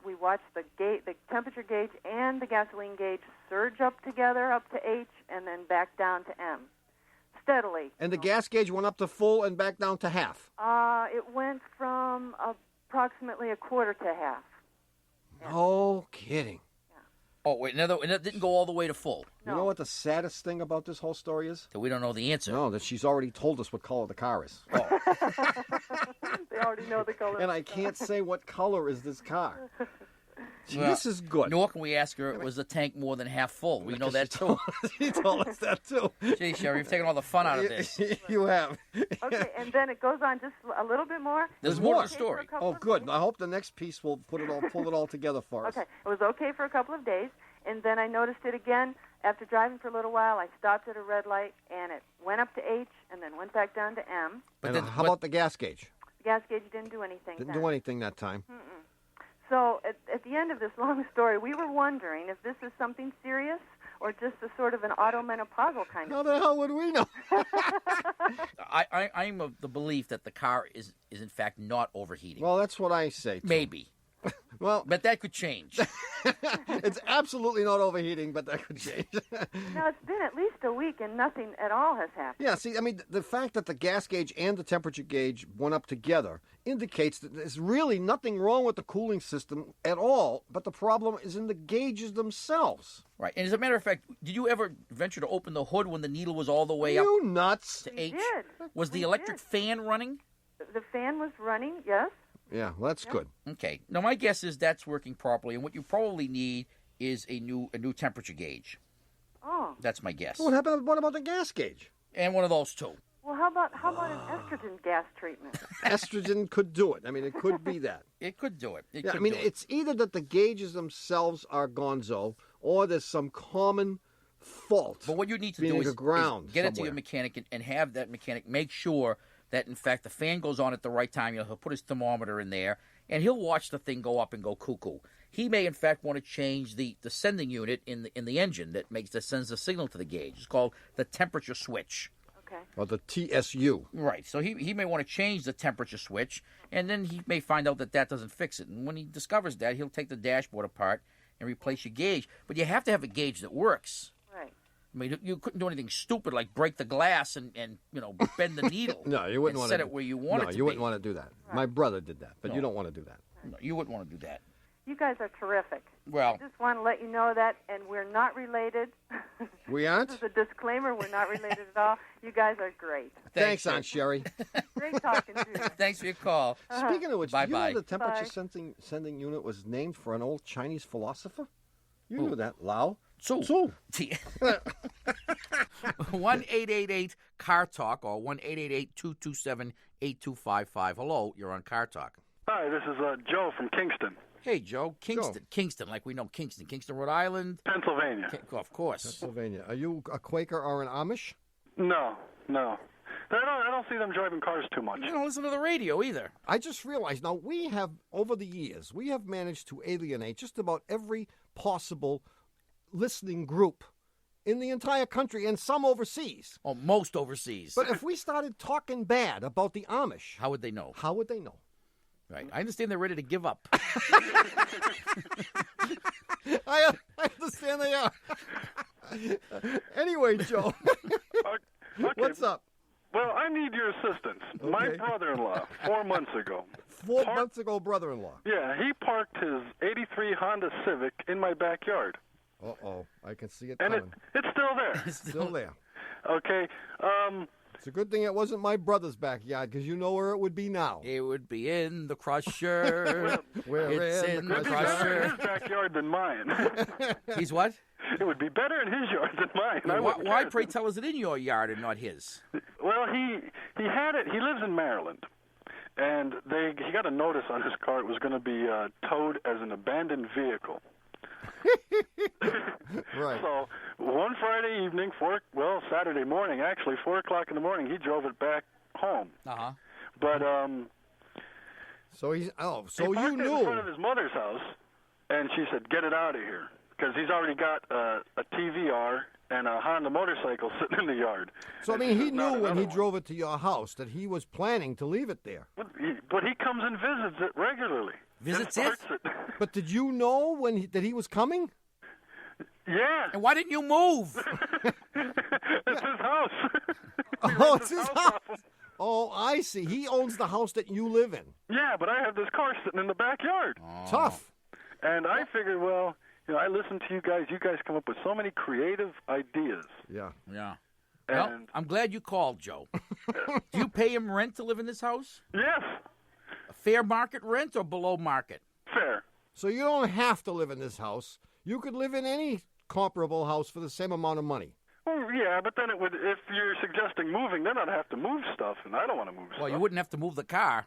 temperature gauge and the gasoline gauge surge up together up to H and then back down to M, steadily. And the gas gauge went up to full and back down to half. It went from approximately a quarter to half. No kidding. Oh, wait, and it didn't go all the way to full. No. You know what the saddest thing about this whole story is? That we don't know the answer. No, that she's already told us what color the car is. Oh. They already know the color. And I can't say what color is this car. Gee, this is good. Nor can we ask her, was the tank more than half full? We know that, too. She told us that, too. Gee, Sherry, you've taken all the fun out of this. You have. Okay, and then it goes on just a little bit more. There's more to the story. Oh, good. I hope the next piece will pull it all together for us. Okay, it was okay for a couple of days, and then I noticed it again after driving for a little while. I stopped at a red light, and it went up to H, and then went back down to M. But then, how about the gas gauge? The gas gauge didn't do anything. Didn't do anything that time. Mm-mm. So at the end of this long story, we were wondering if this is something serious or just a sort of an automenopausal kind of. How the hell would we know? I'm of the belief that the car is in fact not overheating. Well, that's what I say, too. Maybe. Well, but that could change. It's absolutely not overheating, but that could change. Now, it's been at least a week and nothing at all has happened. Yeah, see, I mean, the fact that the gas gauge and the temperature gauge went up together indicates that there's really nothing wrong with the cooling system at all, but the problem is in the gauges themselves. Right, and as a matter of fact, did you ever venture to open the hood when the needle was all the way up? You nuts. To H? Did. Was the electric fan running? The fan was running, yes. Yeah, well, that's good. Okay. Now, my guess is that's working properly, and what you probably need is a new temperature gauge. Oh. That's my guess. What about the gas gauge? And one of those, too. Well, how about an estrogen gas treatment? Estrogen could do it. I mean, it could be that. It could do it. It's either that the gauges themselves are gonzo or there's some common fault. But what you need to do is get it to your mechanic and have that mechanic make sure that, in fact, the fan goes on at the right time. He'll put his thermometer in there, and he'll watch the thing go up and go cuckoo. He may, in fact, want to change the sending unit in the engine that sends the signal to the gauge. It's called the temperature switch. Okay. Or the TSU. Right. So he may want to change the temperature switch, and then he may find out that doesn't fix it. And when he discovers that, he'll take the dashboard apart and replace your gauge. But you have to have a gauge that works. Right. I mean, you couldn't do anything stupid like break the glass and bend the needle. No, you wouldn't want to set it where you want it to be. No, you wouldn't want to do that. Right. My brother did that, but you don't want to do that. No, you wouldn't want to do that. You guys are terrific. Well, I just want to let you know that, and we're not related. We aren't? This is a disclaimer. We're not related at all. You guys are great. Thanks, Aunt Sherry. Great talking to you. Thanks for your call. Speaking of which, bye you know the temperature sending unit was named for an old Chinese philosopher? You knew that, Lao. Tzu. 1-888-CAR TALK or 1-888-227-8255. Hello, you're on Car Talk. Hi, this is Joe from Kingston. Hey, Joe. Kingston, like we know Kingston. Kingston, Rhode Island. Pennsylvania. Of course. Pennsylvania. Are you a Quaker or an Amish? No. I don't see them driving cars too much. You don't listen to the radio either. I just realized now over the years, we have managed to alienate just about every possible listening group in the entire country and some overseas. Oh, most overseas. But if we started talking bad about the Amish... How would they know? Right. I understand they're ready to give up. I understand they are. Anyway, Joe. Okay. What's up? Well, I need your assistance. Okay. My brother-in-law, 4 months ago. 4 months ago, brother-in-law. Yeah, he parked his 83 Honda Civic in my backyard. Uh-oh. I can see it and coming. it's still there. It's still there. Okay. It's a good thing it wasn't my brother's backyard, because you know where it would be now. It would be in the crusher. It's in the crusher. His backyard than mine. He's what? It would be better in his yard than mine. Yeah, why, pray tell, is it in your yard and not his? Well, he had it. He lives in Maryland, and he got a notice on his car. It was going to be towed as an abandoned vehicle. Right. So one Friday evening, Saturday morning, actually, 4 o'clock in the morning, he drove it back home. Uh-huh. But so he parked it in front of his mother's house, and she said, "Get it out of here," because he's already got a TVR and a Honda motorcycle sitting in the yard. So, I mean, he knew when he drove it to your house that he was planning to leave it there. But he comes and visits it regularly. Visits it? But did you know that he was coming? Yeah. And why didn't you move? It's his house. Oh, it's his house. Oh, I see. He owns the house that you live in. Yeah, but I have this car sitting in the backyard. Oh. Tough. And I figured, well, I listen to you guys. You guys come up with so many creative ideas. Yeah. Yeah. Well, I'm glad you called, Joe. Do you pay him rent to live in this house? Yes. A fair market rent or below market? Fair. So you don't have to live in this house. You could live in any comparable house for the same amount of money. Well, yeah, but then if you're suggesting moving, then I'd have to move stuff, and I don't want to move stuff. Well, you wouldn't have to move the car.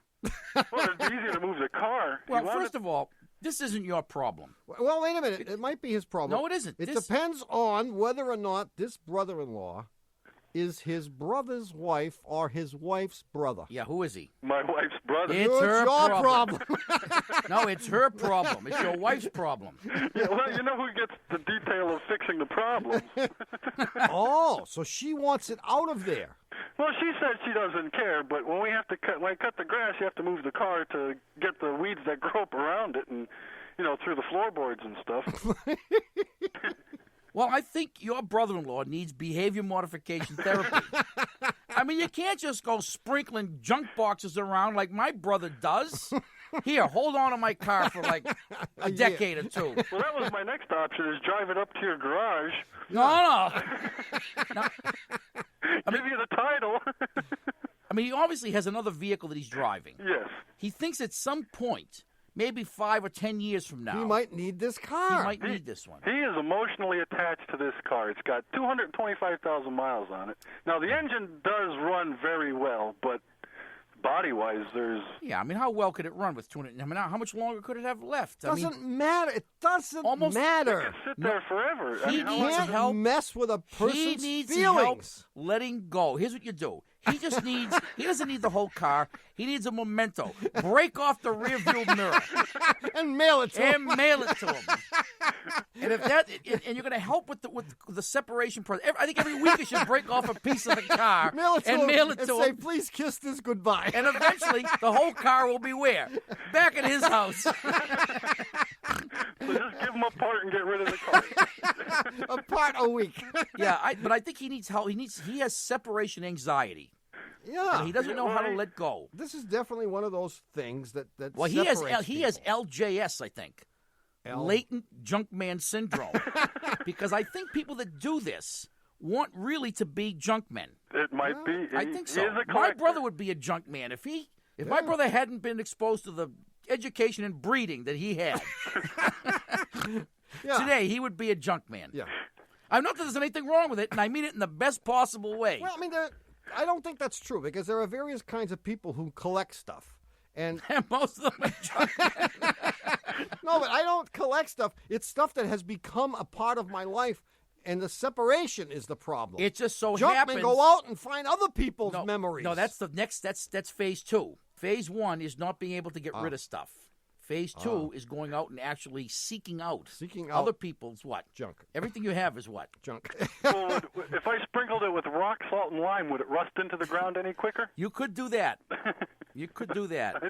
Well, it'd be easier to move the car. Well, first of all, this isn't your problem. Well, wait a minute. It might be his problem. No, it isn't. It depends on whether or not this brother-in-law is his brother's wife or his wife's brother. Yeah, who is he? My wife's brother. It's her problem. No, it's her problem. It's your wife's problem. Yeah, well, you know who gets the detail of fixing the problem. Oh, so she wants it out of there. Well, she said she doesn't care, but when I cut the grass, you have to move the car to get the weeds that grow up around it and, through the floorboards and stuff. Well, I think your brother-in-law needs behavior modification therapy. I mean, you can't just go sprinkling junk boxes around like my brother does. Here, hold on to my car for like a decade or two. Well, that was my next option, is drive it up to your garage. No. Give you the title. I mean, he obviously has another vehicle that he's driving. Yes. He thinks at some point, maybe 5 or 10 years from now, he might need this car. He might need this one. He is emotionally attached to this car. It's got 225,000 miles on it. Now, the engine does run very well, but body-wise, there's... Yeah, I mean, how well could it run with 200? I mean, how much longer could it have left? Doesn't matter. It doesn't matter. It can sit there forever. He needs help. Mess with a person's He needs feelings. help letting go. Here's what you do. He doesn't need the whole car. He needs a memento. Break off the rear view mirror. And mail it to him. And if and you're going to help with the separation process. I think every week you should break off a piece of the car mail it to him. Say, please kiss this goodbye. And eventually the whole car will be where? Back at his house. So just give him a part and get rid of the car. A part a week. Yeah, but I think he needs help. He has separation anxiety. Yeah, and he doesn't know how to let go. This is definitely one of those things that well, he has LJS, I think, latent Junkman syndrome, because I think people that do this want really to be junkmen. It might be. I think so. My brother would be a junkman if my brother hadn't been exposed to the education and breeding that he had. Today he would be a junkman. Yeah, I'm not that there's anything wrong with it, and I mean it in the best possible way. Well, I mean, I don't think that's true, because there are various kinds of people who collect stuff. And most of them are junkmen. No, but I don't collect stuff. It's stuff that has become a part of my life, and the separation is the problem. It just so Junkmen happens... go out and find other people's memories. No, that's the next. That's phase 2. Phase 1 is not being able to get rid of stuff. Phase 2 is going out and actually seeking out other people's what? Junk. Everything you have is what? Junk. Well, if I sprinkled it with rock, salt, and lime, would it rust into the ground any quicker? You could do that. You could do that.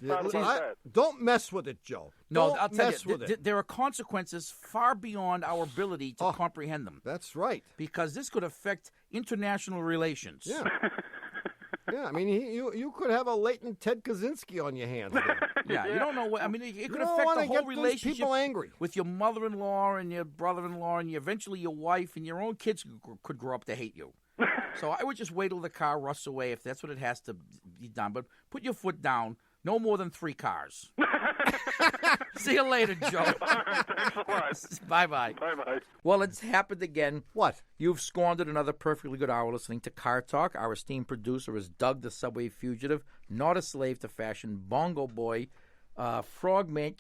Don't mess with it, Joe. No, I'll tell you, there are consequences far beyond our ability to comprehend them. That's right. Because this could affect international relations. Yeah. Yeah, I mean, you could have a latent Ted Kaczynski on your hands. Yeah, you don't know what. I mean, it could affect the whole relationship people angry. with your mother-in-law and your brother-in-law and eventually your wife, and your own kids could grow up to hate you. So I would just wait till the car rusts away if that's what it has to be done. But put your foot down. No more than 3 cars. See you later, Joe. All right, thanks a lot. Bye-bye. Bye-bye. Well, it's happened again. What? You've squandered another perfectly good hour listening to Car Talk. Our esteemed producer is Doug the Subway Fugitive, not a slave to fashion, Bongo Boy, Frogman,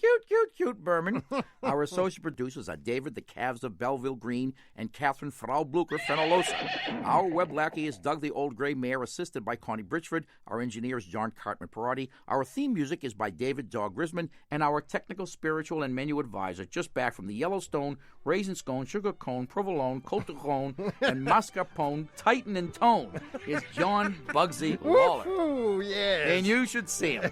cute Berman. Our associate producers are David the Calves of Belleville Green and Catherine Frau Blucher Fenolosa. Our web lackey is Doug the Old Gray Mare, assisted by Connie Bridgeford. Our engineer is John Cartman Perotti. Our theme music is by David Dog Grisman. And our technical, spiritual, and menu advisor, just back from the Yellowstone, Raisin Scone, Sugar Cone, Provolone, Cote and Mascarpone, Titan and Tone, is John Bugsy Waller. Ooh, yes. And you should see him.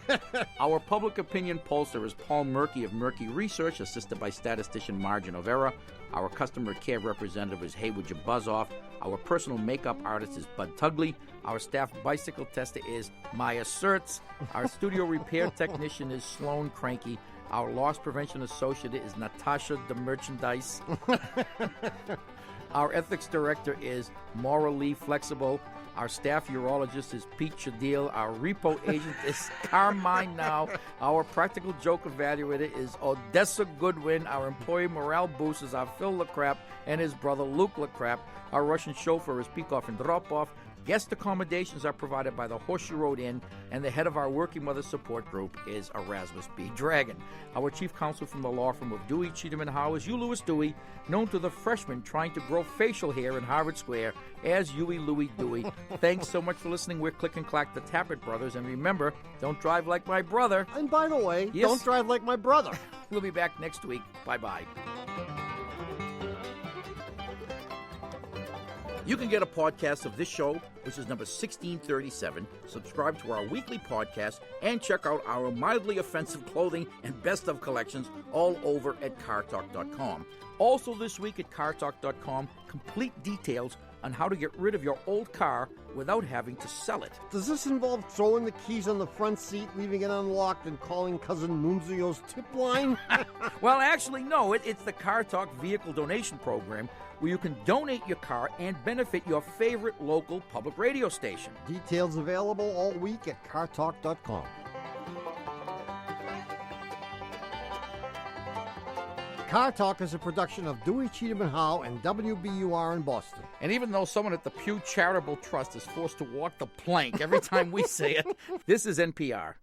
Our public opinion pollster is Paul Murky of Murky Research, assisted by statistician Margin of Error. Our customer care representative is Hey, would you buzz off? Our personal makeup artist is Bud Tugley. Our staff bicycle tester is Maya Sertz. Our studio repair technician is Sloan Cranky. Our loss prevention associate is Natasha the Merchandise. Our ethics director is Maura Lee Flexible. Our staff urologist is Pete Chadil. Our repo agent is Carmine Now. Our practical joke evaluator is Odessa Goodwin. Our employee morale boosters are Phil LaCrap and his brother Luke LaCrap. Our Russian chauffeur is Peekoff and Dropoff. Guest accommodations are provided by the Horseshoe Road Inn, and the head of our Working Mother Support Group is Erasmus B. Dragon. Our chief counsel from the law firm of Dewey, Cheatham & Howe is Hugh Lewis Dewey, known to the freshmen trying to grow facial hair in Harvard Square as Huey Louie Dewey. Thanks so much for listening. We're Click and Clack, the Tappet Brothers, and remember, don't drive like my brother. And by the way, don't drive like my brother. We'll be back next week. Bye-bye. You can get a podcast of this show, which is number 1637, subscribe to our weekly podcast, and check out our mildly offensive clothing and best of collections all over at cartalk.com. Also this week at cartalk.com, complete details on how to get rid of your old car without having to sell it. Does this involve throwing the keys on the front seat, leaving it unlocked, and calling Cousin Nunzio's tip line? Well, actually, no. It's the Car Talk Vehicle Donation Program, where you can donate your car and benefit your favorite local public radio station. Details available all week at cartalk.com. Car Talk is a production of Dewey, Cheatham & Howe and WBUR in Boston. And even though someone at the Pew Charitable Trust is forced to walk the plank every time we say it, this is NPR.